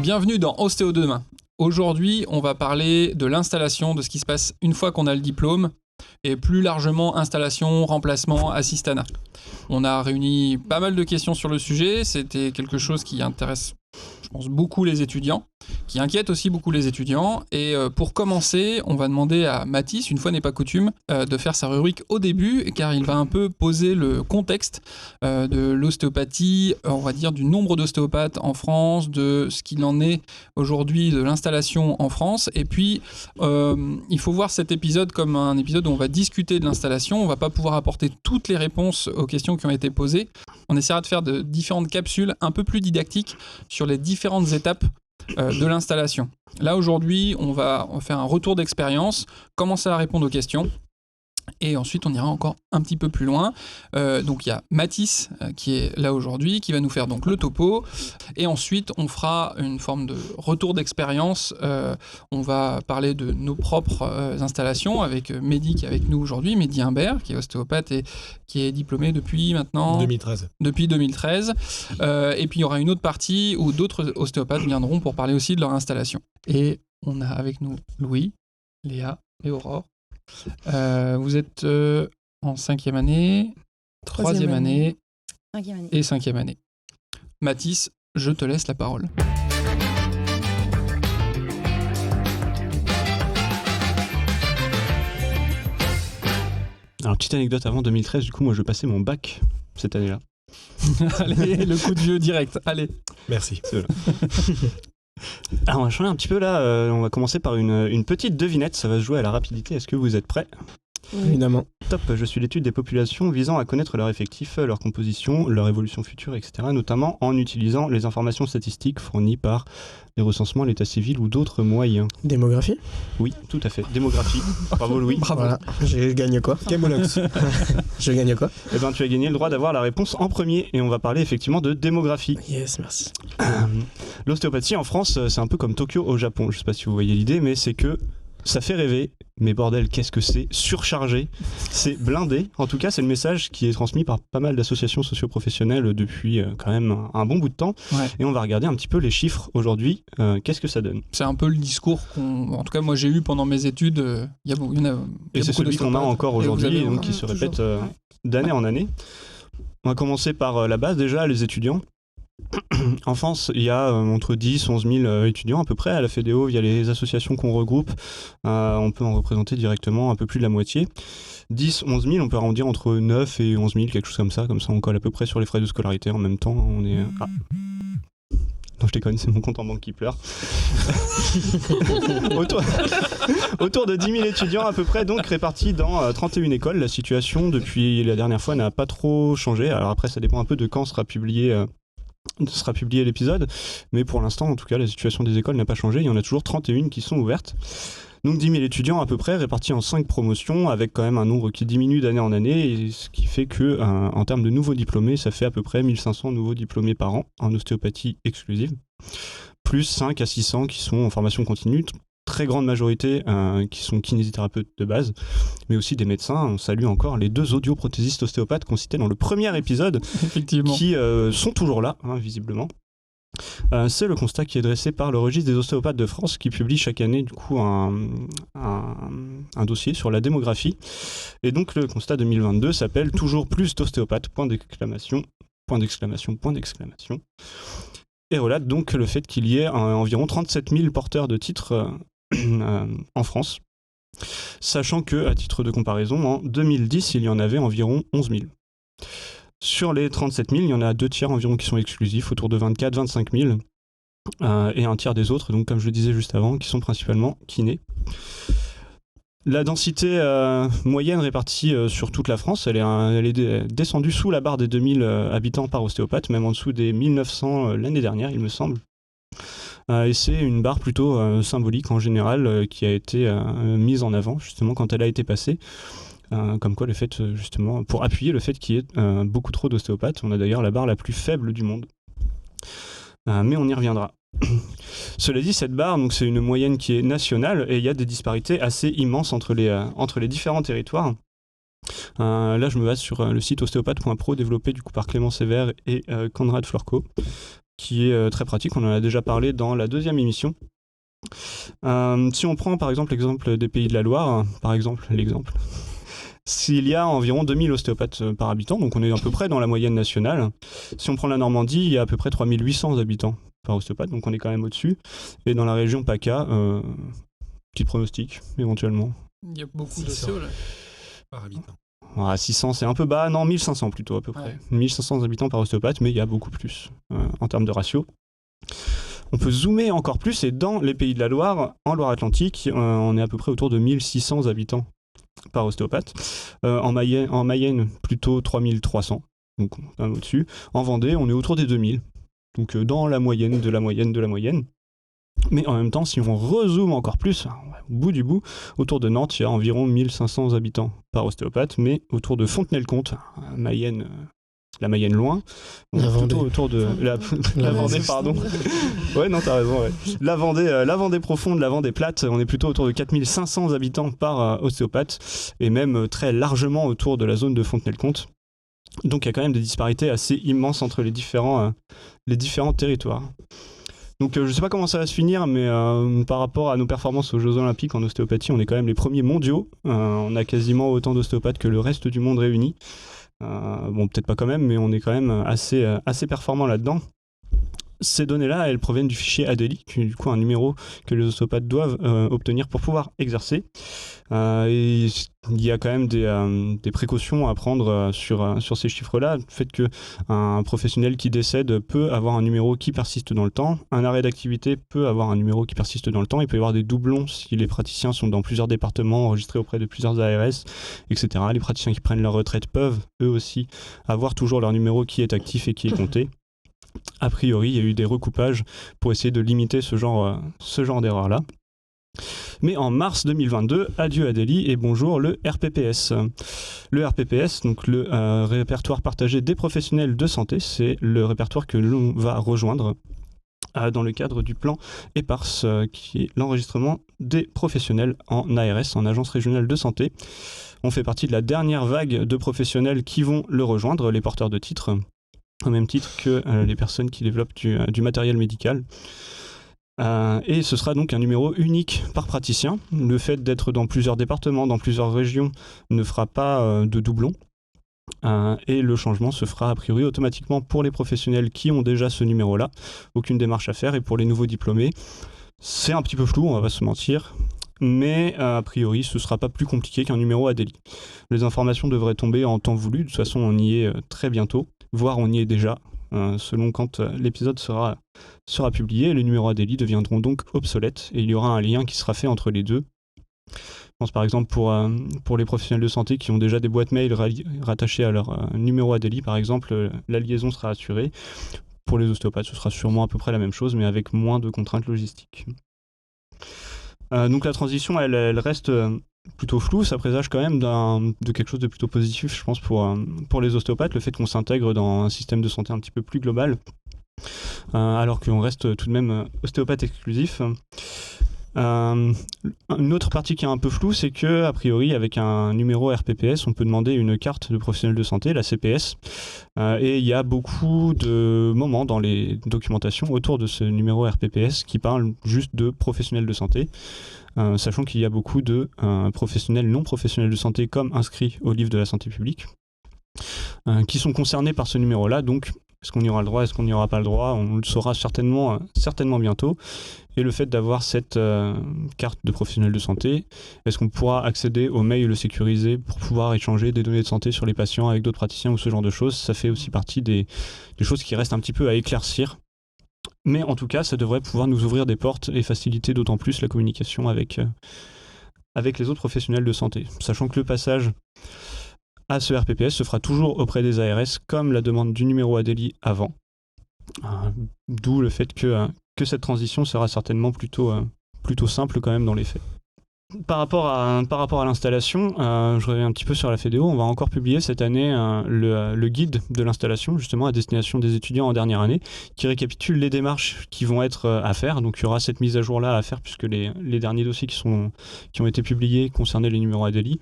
Bienvenue dans Ostéo de demain. Aujourd'hui, on va parler de l'installation, de ce qui se passe une fois qu'on a le diplôme, et plus largement installation, remplacement, assistanat. On a réuni pas mal de questions sur le sujet, c'était quelque chose qui intéresse, je pense, beaucoup les étudiants, qui inquiète aussi beaucoup les étudiants. Et pour commencer, on va demander à Mathis, une fois n'est pas coutume, de faire sa rubrique au début, car il va un peu poser le contexte de l'ostéopathie, on va dire du nombre d'ostéopathes en France, de ce qu'il en est aujourd'hui de l'installation en France. Et puis, il faut voir cet épisode comme un épisode où on va discuter de l'installation. On ne va pas pouvoir apporter toutes les réponses aux questions qui ont été posées. On essaiera de faire de différentes capsules un peu plus didactiques sur les différentes étapes de l'installation. Là, aujourd'hui, on va faire un retour d'expérience, commencer à répondre aux questions. Et ensuite, on ira encore un petit peu plus loin. Donc, il y a Mathis qui est là aujourd'hui, qui va nous faire donc le topo. Et ensuite, on fera une forme de retour d'expérience. On va parler de nos propres installations avec Mehdi qui est avec nous aujourd'hui, Mehdi Humbert, qui est ostéopathe et qui est diplômé depuis maintenant... 2013. Depuis 2013. Et puis, il y aura une autre partie où d'autres ostéopathes viendront pour parler aussi de leur installation. Et on a avec nous Louis, Léa et Aurore. Vous êtes en 5e année, 3e année, 5e année et 5e année. Mathis, je te laisse la parole. Alors, petite anecdote avant 2013, du coup, moi je passais mon bac cette année-là. Allez, le coup de vieux direct, allez. Merci. Alors, on va changer un petit peu là, on va commencer par une petite devinette, ça va se jouer à la rapidité. Est-ce que vous êtes prêts ? Évidemment. Top, je suis l'étude des populations visant à connaître leur effectif, leur composition, leur évolution future, etc. Notamment en utilisant les informations statistiques fournies par les recensements, l'état civil ou d'autres moyens. Démographie ? Oui, tout à fait. Démographie. Bravo Louis. Bravo. Voilà. Je gagne quoi ? Camolox. Je gagne quoi ? Eh bien, tu as gagné le droit d'avoir la réponse en premier et on va parler effectivement de démographie. Yes, merci. L'ostéopathie en France, c'est un peu comme Tokyo au Japon. Je sais pas si vous voyez l'idée, mais c'est que ça fait rêver, mais bordel, qu'est-ce que c'est surchargé, c'est blindé. En tout cas, c'est le message qui est transmis par pas mal d'associations socio-professionnelles depuis quand même un bon bout de temps. Ouais. Et on va regarder un petit peu les chiffres aujourd'hui. Qu'est-ce que ça donne ? C'est un peu le discours en tout cas, moi j'ai eu pendant mes études. Il y en a beaucoup. Et c'est celui qu'on a encore aujourd'hui, et donc qui se répète d'année en année. On va commencer par la base déjà, les étudiants. En France, il y a entre 10 et 11 000 étudiants à peu près à la FEDEO. Il y a les associations qu'on regroupe. On peut en représenter directement un peu plus de la moitié. 10, 11 000, on peut arrondir entre 9 et 11 000, quelque chose comme ça. Comme ça, on colle à peu près sur les frais de scolarité. En même temps, on est... Ah. Non, je déconne, c'est mon compte en banque qui pleure. Autour de 10 000 étudiants à peu près, donc répartis dans 31 écoles. La situation, depuis la dernière fois, n'a pas trop changé. Alors après, ça dépend un peu de quand sera publié l'épisode, mais pour l'instant, en tout cas, la situation des écoles n'a pas changé. Il y en a toujours 31 qui sont ouvertes. Donc 10 000 étudiants à peu près, répartis en 5 promotions, avec quand même un nombre qui diminue d'année en année, et ce qui fait que, en termes de nouveaux diplômés, ça fait à peu près 1500 nouveaux diplômés par an en ostéopathie exclusive, plus 5 à 600 qui sont en formation continue, très grande majorité qui sont kinésithérapeutes de base, mais aussi des médecins. On salue encore les 2 audioprothésistes ostéopathes qu'on citait dans le premier épisode, Effectivement. qui sont toujours là, visiblement. C'est le constat qui est dressé par le registre des ostéopathes de France, qui publie chaque année du coup un dossier sur la démographie. Et donc le constat 2022 s'appelle « Toujours plus d'ostéopathes !» et relate donc le fait qu'il y ait environ 37 000 porteurs de titres en France, sachant que, à titre de comparaison, en 2010, il y en avait environ 11 000. Sur les 37 000, il y en a 2 tiers environ qui sont exclusifs, autour de 24-25 000, et un tiers des autres, donc comme je le disais juste avant, qui sont principalement kinés. La densité moyenne répartie sur toute la France, elle est descendue sous la barre des 2000 habitants par ostéopathe, même en dessous des 1900 l'année dernière, il me semble. Et c'est une barre plutôt symbolique en général qui a été mise en avant justement quand elle a été passée. Comme quoi le fait justement, pour appuyer le fait qu'il y ait beaucoup trop d'ostéopathes. On a d'ailleurs la barre la plus faible du monde. Mais on y reviendra. Cela dit, cette barre, donc, c'est une moyenne qui est nationale et il y a des disparités assez immenses entre les différents territoires. Là, je me base sur le site ostéopathe.pro développé du coup par Clément Sévère et Conrad Florco. qui est très pratique. On en a déjà parlé dans la 2e émission. Si on prend par exemple l'exemple des Pays de la Loire, s'il y a environ 2000 ostéopathes par habitant, donc on est à peu près dans la moyenne nationale. Si on prend la Normandie, il y a à peu près 3800 habitants par ostéopathe, donc on est quand même au-dessus. Et dans la région PACA, petit pronostic, éventuellement. Il y a beaucoup d'ostéos là. Par habitant. 600, c'est un peu bas. Non, 1500 plutôt, à peu près. 1500 habitants par ostéopathe, mais il y a beaucoup plus en termes de ratio. On peut zoomer encore plus, et dans les Pays de la Loire, en Loire-Atlantique, on est à peu près autour de 1600 habitants par ostéopathe. En Mayenne, plutôt 3300, donc un peu au-dessus. En Vendée, on est autour des 2000, donc dans la moyenne de la moyenne de la moyenne. Mais en même temps, si on rezoome encore plus, au bout du bout, autour de Nantes, il y a environ 1500 habitants par ostéopathe, mais autour de Fontenay-le-Comte, Mayenne, la Mayenne loin, La Vendée. autour de la Vendée, pardon. Ouais, non, t'as raison. Ouais. La Vendée profonde, la Vendée plate, on est plutôt autour de 4500 habitants par ostéopathe, et même très largement autour de la zone de Fontenay-le-Comte. Donc il y a quand même des disparités assez immenses entre les différents territoires. Donc je ne sais pas comment ça va se finir, mais par rapport à nos performances aux Jeux Olympiques en ostéopathie, on est quand même les premiers mondiaux. On a quasiment autant d'ostéopathes que le reste du monde réuni. Bon, peut-être pas quand même, mais on est quand même assez performant là-dedans. Ces données-là, elles proviennent du fichier ADELI, qui est du coup un numéro que les ostéopathes doivent obtenir pour pouvoir exercer. Et il y a quand même des précautions à prendre sur ces chiffres-là. Le fait qu'un professionnel qui décède peut avoir un numéro qui persiste dans le temps. Un arrêt d'activité peut avoir un numéro qui persiste dans le temps. Il peut y avoir des doublons si les praticiens sont dans plusieurs départements, enregistrés auprès de plusieurs ARS, etc. Les praticiens qui prennent leur retraite peuvent, eux aussi, avoir toujours leur numéro qui est actif et qui est compté. A priori, il y a eu des recoupages pour essayer de limiter ce genre d'erreur-là. Mais en mars 2022, adieu ADELI et bonjour le RPPS. Le RPPS, donc le répertoire partagé des professionnels de santé, c'est le répertoire que l'on va rejoindre dans le cadre du plan EPARS, qui est l'enregistrement des professionnels en ARS, en agence régionale de santé. On fait partie de la dernière vague de professionnels qui vont le rejoindre, les porteurs de titres, au même titre que les personnes qui développent du matériel médical. Et ce sera donc un numéro unique par praticien. Le fait d'être dans plusieurs départements, dans plusieurs régions, ne fera pas de doublons. Et le changement se fera a priori automatiquement pour les professionnels qui ont déjà ce numéro-là. Aucune démarche à faire. Et pour les nouveaux diplômés, c'est un petit peu flou, on va pas se mentir. Mais a priori, ce ne sera pas plus compliqué qu'un numéro ADELI. Les informations devraient tomber en temps voulu. De toute façon, on y est très bientôt. Voire on y est déjà, selon quand l'épisode sera publié. Les numéros ADELI deviendront donc obsolètes et il y aura un lien qui sera fait entre les deux. Je pense par exemple pour les professionnels de santé qui ont déjà des boîtes mail rattachées à leur numéro ADELI, par exemple, la liaison sera assurée. Pour les ostéopathes, ce sera sûrement à peu près la même chose, mais avec moins de contraintes logistiques. Donc la transition, elle reste plutôt floue, ça présage quand même de quelque chose de plutôt positif, je pense, pour les ostéopathes, le fait qu'on s'intègre dans un système de santé un petit peu plus global, alors qu'on reste tout de même ostéopathe exclusif. Une autre partie qui est un peu floue, c'est que, a priori, avec un numéro RPPS, on peut demander une carte de professionnel de santé, la CPS, et il y a beaucoup de moments dans les documentations autour de ce numéro RPPS qui parlent juste de professionnels de santé, sachant qu'il y a beaucoup de professionnels non professionnels de santé comme inscrits au livre de la santé publique, qui sont concernés par ce numéro-là. Donc, est-ce qu'on y aura le droit, est-ce qu'on n'y aura pas le droit? On le saura certainement bientôt. Et le fait d'avoir cette carte de professionnel de santé, est-ce qu'on pourra accéder aux mails sécurisés pour pouvoir échanger des données de santé sur les patients avec d'autres praticiens ou ce genre de choses? Ça fait aussi partie des choses qui restent un petit peu à éclaircir. Mais en tout cas, ça devrait pouvoir nous ouvrir des portes et faciliter d'autant plus la communication avec les autres professionnels de santé. Sachant que le passage à ce RPPS se fera toujours auprès des ARS comme la demande du numéro ADELI avant. D'où le fait que cette transition sera certainement plutôt simple quand même dans les faits. Par rapport à l'installation, je reviens un petit peu sur la FEDEO. On va encore publier cette année le guide de l'installation, justement à destination des étudiants en dernière année, qui récapitule les démarches qui vont être à faire. Donc il y aura cette mise à jour-là à faire puisque les derniers dossiers qui ont été publiés concernaient les numéros ADELI.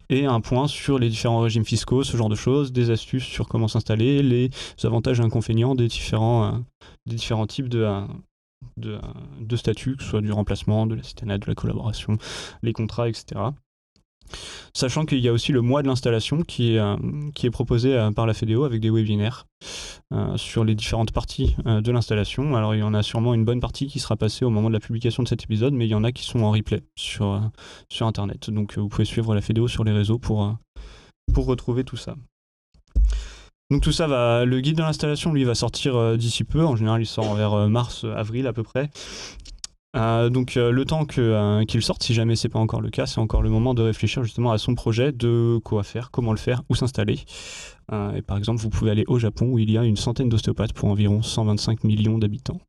et un point sur les différents régimes fiscaux, ce genre de choses, des astuces sur comment s'installer, les avantages et inconvénients des différents types de statuts, que ce soit du remplacement, de l'assistanat, de la collaboration, les contrats, etc. Sachant qu'il y a aussi le mois de l'installation qui est proposé par la FEDEO avec des webinaires sur les différentes parties de l'installation. Alors il y en a sûrement une bonne partie qui sera passée au moment de la publication de cet épisode, mais il y en a qui sont en replay sur Internet. Donc vous pouvez suivre la FEDEO sur les réseaux pour retrouver tout ça. Donc tout ça le guide de l'installation, lui, va sortir d'ici peu. En général, il sort vers mars-avril à peu près. Donc le temps qu'il sorte, si jamais c'est pas encore le cas, c'est encore le moment de réfléchir justement à son projet, de quoi faire, comment le faire, où s'installer. Et par exemple, vous pouvez aller au Japon où il y a une centaine d'ostéopathes pour environ 125 millions d'habitants.